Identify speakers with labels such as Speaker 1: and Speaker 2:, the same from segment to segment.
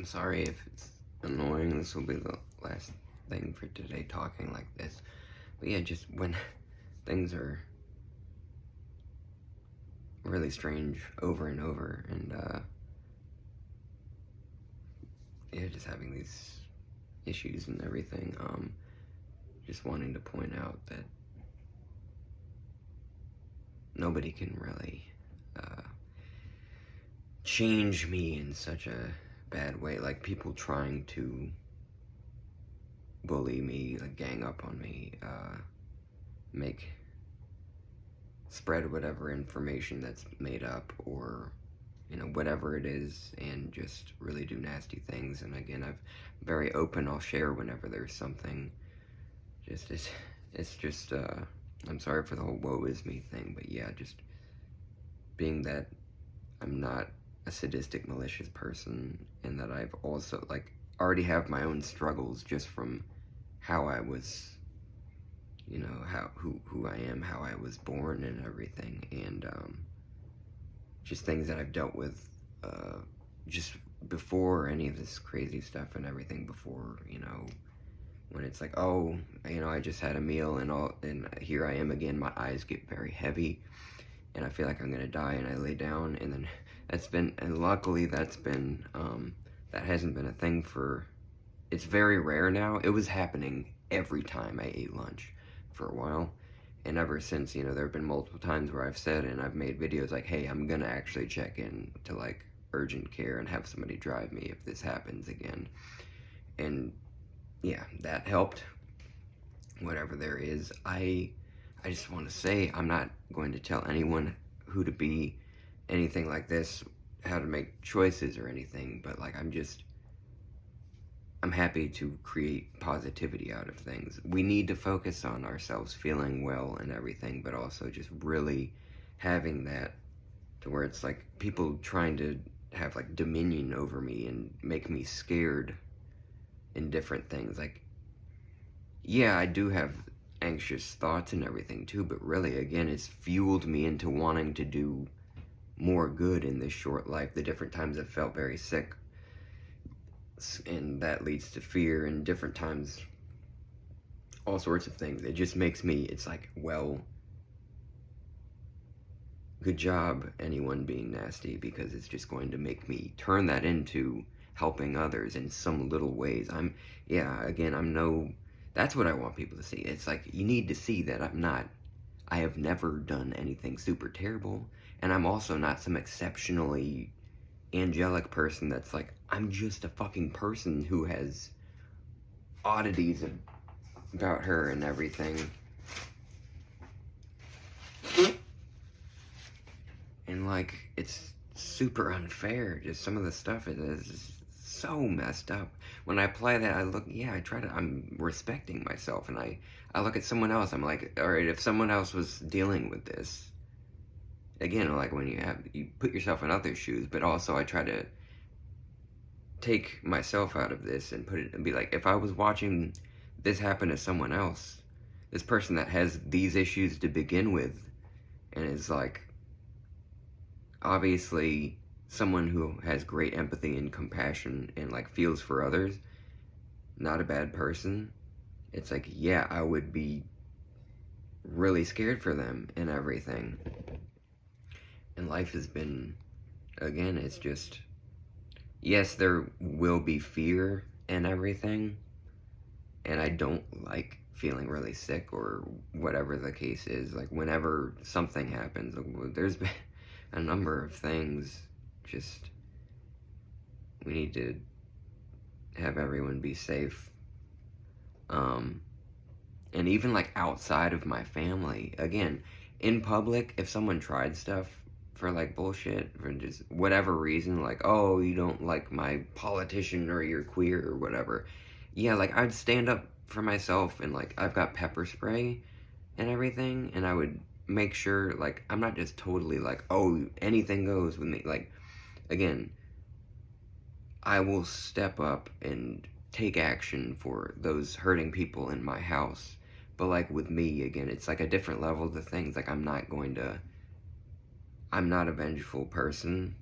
Speaker 1: I'm sorry if it's annoying. This will be the last thing for today talking like this. But yeah, just when things are really strange over and over, and yeah, just having these issues and everything, just wanting to point out that nobody can really change me in such a bad way. Like, people trying to bully me, like gang up on me, make spread whatever information that's made up, or whatever it is, and just really do nasty things. And again, I'm very open. I'll share whenever there's something. It's just I'm sorry for the whole woe is me thing, but yeah, just being that I'm not a sadistic, malicious person, and that I've also already have my own struggles just from how I was, who I am, how I was born and everything, and just things that I've dealt with just before any of this crazy stuff and everything. Before, when it's like, oh, I just had a meal and here I am again, my eyes get very heavy and I feel like I'm gonna die, and I lay down, and then and luckily that hasn't been a thing for, it's very rare now. It was happening every time I ate lunch for a while, and ever since, there have been multiple times where I've said, and I've made videos like, hey, I'm gonna actually check in to urgent care and have somebody drive me if this happens again. And yeah, that helped. Whatever there is, I just want to say, I'm not going to tell anyone who to be, anything like this, how to make choices or anything, but I'm happy to create positivity out of things. We need to focus on ourselves feeling well and everything, but also just really having that to where it's like people trying to have dominion over me and make me scared in different things. Yeah, I do have anxious thoughts and everything too, but really, again, it's fueled me into wanting to do more good in this short life. The different times I've felt very sick, and that leads to fear, and different times, all sorts of things. It just makes me, it's like, well, good job, anyone being nasty, because it's just going to make me turn that into helping others in some little ways. That's what I want people to see. It's like, you need to see that I have never done anything super terrible, and I'm also not some exceptionally angelic person that's like, I'm just a fucking person who has oddities about her and everything. And it's super unfair. Just some of the stuff is so messed up. When I apply that, I'm respecting myself, and I look at someone else, I'm like, alright, if someone else was dealing with this, again, when you put yourself in other shoes, but also I try to take myself out of this and put it and be like, if I was watching this happen to someone else, this person that has these issues to begin with, and is obviously someone who has great empathy and compassion and feels for others, not a bad person, it's like, yeah, I would be really scared for them and everything. And life has been, again, it's just, yes, there will be fear and everything, and I don't like feeling really sick or whatever the case is. Whenever something happens, there's been a number of things, just, we need to have everyone be safe. And even outside of my family, again, in public, if someone tried stuff for bullshit, for just whatever reason, oh, you don't like my politician, or you're queer or whatever, yeah, I'd stand up for myself, and I've got pepper spray and everything, and I would make sure I'm not just totally oh, anything goes with me. Again, I will step up and take action for those hurting people in my house, but with me, again, it's a different level to things. I'm not a vengeful person,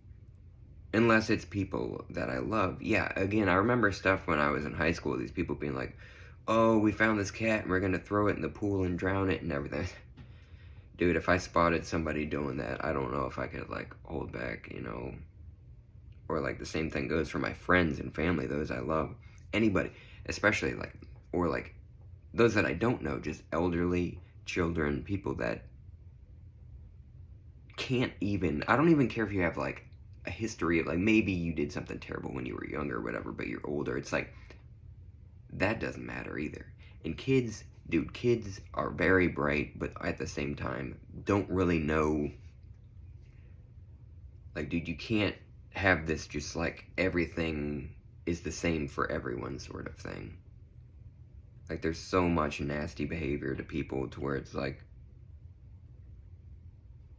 Speaker 1: unless it's people that I love. Yeah, again, I remember stuff when I was in high school, these people being like, oh, we found this cat and we're gonna throw it in the pool and drown it and everything. Dude, if I spotted somebody doing that, I don't know if I could, like, hold back, you know. Or, like, the same thing goes for my friends and family, those I love. Anybody, especially, like, or, like, those that I don't know, just elderly, children, people that can't even, I don't even care if you have, like, a history of, like, maybe you did something terrible when you were younger or whatever, but you're older. It's like, that doesn't matter either. And kids, dude, kids are very bright, but at the same time, don't really know. Like, dude, you can't have this just like everything is the same for everyone sort of thing. Like, there's so much nasty behavior to people to where it's like,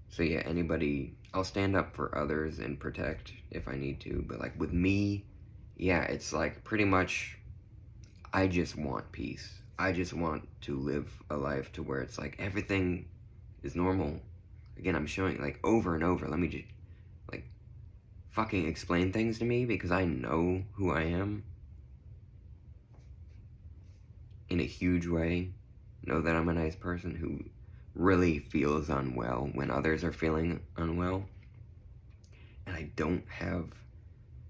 Speaker 1: so yeah, anybody, I'll stand up for others and protect if I need to, but like with me, yeah, it's like pretty much, I just want peace. I just want to live a life to where it's like everything is normal. Again, I'm showing like over and over, let me just like fucking explain things to me because I know who I am in a huge way. Know that I'm a nice person who really feels unwell when others are feeling unwell. And I don't have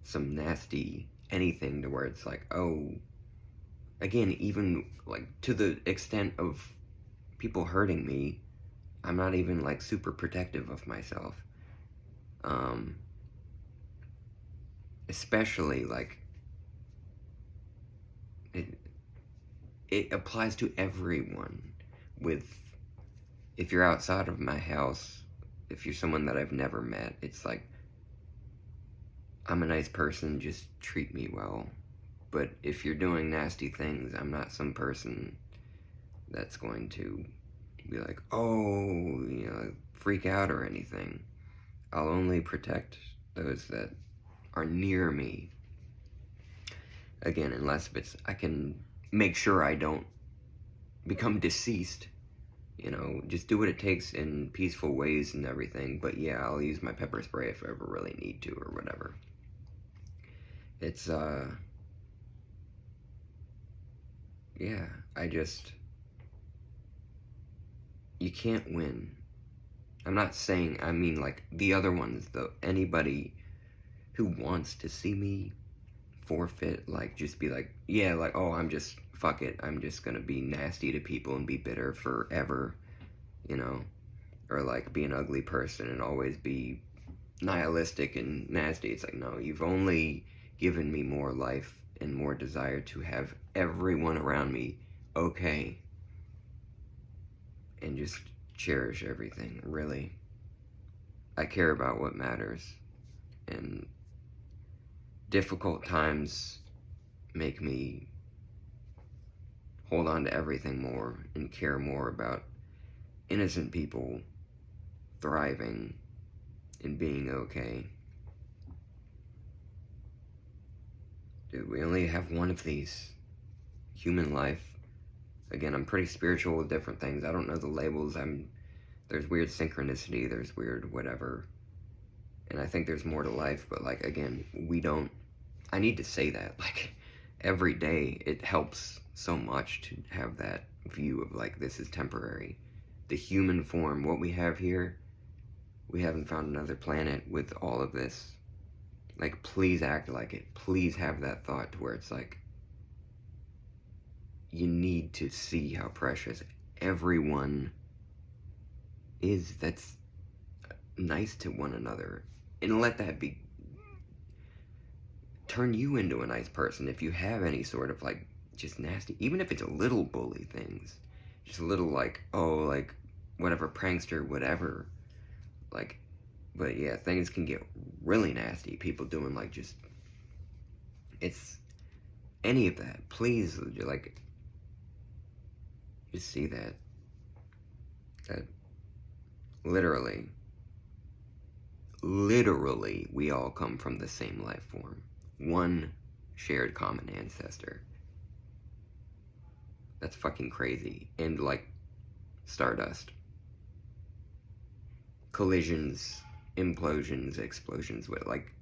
Speaker 1: some nasty anything to where it's like, oh, again, even like to the extent of people hurting me, I'm not even like super protective of myself. Especially like it applies to everyone. With if you're outside of my house, if you're someone that I've never met, it's like, I'm a nice person, just treat me well. But if you're doing nasty things, I'm not some person that's going to be like, oh, you know, freak out or anything. I'll only protect those that are near me. Again, unless if it's, I can make sure I don't become deceased. You know, just do what it takes in peaceful ways and everything. But yeah, I'll use my pepper spray if I ever really need to or whatever. It's, yeah, you can't win. I'm not saying, I mean, like, the other ones, though, anybody who wants to see me forfeit, like, just be like, yeah, like, oh, fuck it, I'm just gonna be nasty to people and be bitter forever, you know, or, like, be an ugly person and always be nihilistic and nasty. It's like, no, you've only given me more life and more desire to have everyone around me okay, and just cherish everything, really. I care about what matters, and difficult times make me hold on to everything more and care more about innocent people thriving and being okay. Dude, we only have one of these. Human life. Again, I'm pretty spiritual with different things. I don't know the labels. There's weird synchronicity, there's weird whatever. And I think there's more to life, but like, again, I need to say that, like, every day. It helps so much to have that view of like, this is temporary. The human form, what we have here, we haven't found another planet with all of this. Like, please act like it. Please have that thought to where it's like, you need to see how precious everyone is that's nice to one another. And let that turn you into a nice person if you have any sort of like, just nasty, even if it's a little bully things. Just a little like, oh, like, whatever, prankster, whatever. Like, but yeah, things can get really nasty. People doing like it's any of that. Please, like, just see that literally, we all come from the same life form. One shared common ancestor. That's fucking crazy. And like, stardust. Collisions, implosions, explosions, like,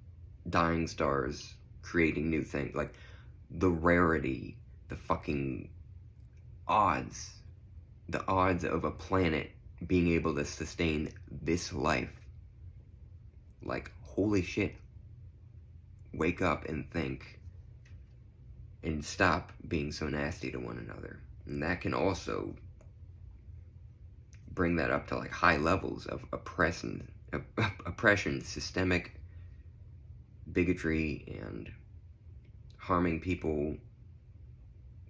Speaker 1: dying stars creating new things. Like, the rarity, the fucking odds, the odds of a planet being able to sustain this life. Like, holy shit. Wake up and think and stop being so nasty to one another. And that can also bring that up to like high levels of oppression, systemic bigotry, and harming people.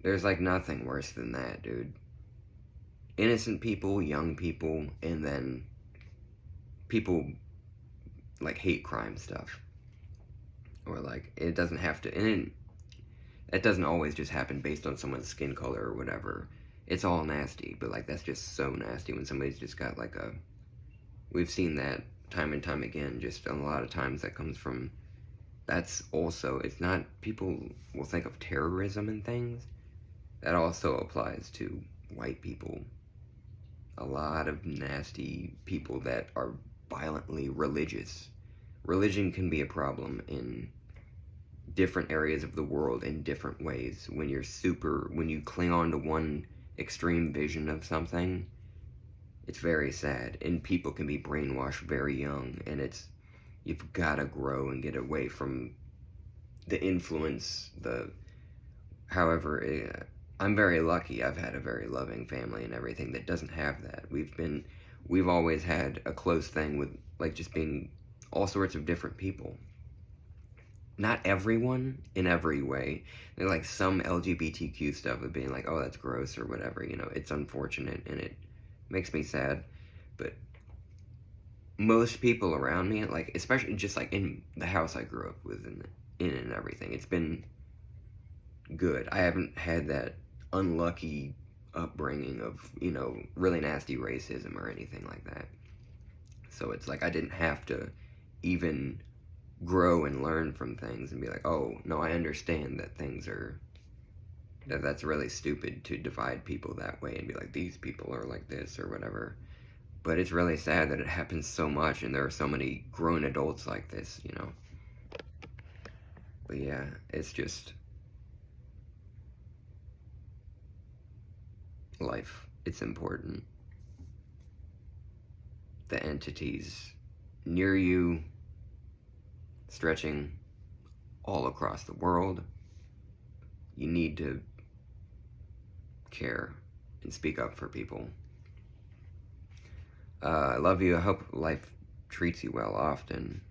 Speaker 1: There's like nothing worse than that, dude. Innocent people, young people, and then people like hate crime stuff. Or like, it doesn't have to, and it doesn't always just happen based on someone's skin color or whatever. It's all nasty, but like, that's just so nasty when somebody's just got like a, we've seen that time and time again, just a lot of times that comes from, that's also, it's not, people will think of terrorism and things, that also applies to white people. A lot of nasty people that are violently religious. Religion can be a problem in different areas of the world in different ways. When you cling on to one extreme vision of something, it's very sad, and people can be brainwashed very young, and you've got to grow and get away from the influence, however, I'm very lucky. I've had a very loving family and everything that doesn't have that. We've always had a close thing with, like, just being all sorts of different people. Not everyone in every way. There's like some LGBTQ stuff of being like, oh, that's gross or whatever, it's unfortunate and it makes me sad. But most people around me, like, especially just like in the house I grew up with in and everything, it's been good. I haven't had that unlucky upbringing of, really nasty racism or anything like that. So it's like I didn't have to even grow and learn from things and be like, oh, no, I understand that that's really stupid to divide people that way and be like, these people are like this or whatever. But it's really sad that it happens so much and there are so many grown adults like this, But yeah, it's just life. It's important. The entities near you, stretching all across the world, you need to care and speak up for people. I love you. I hope life treats you well often.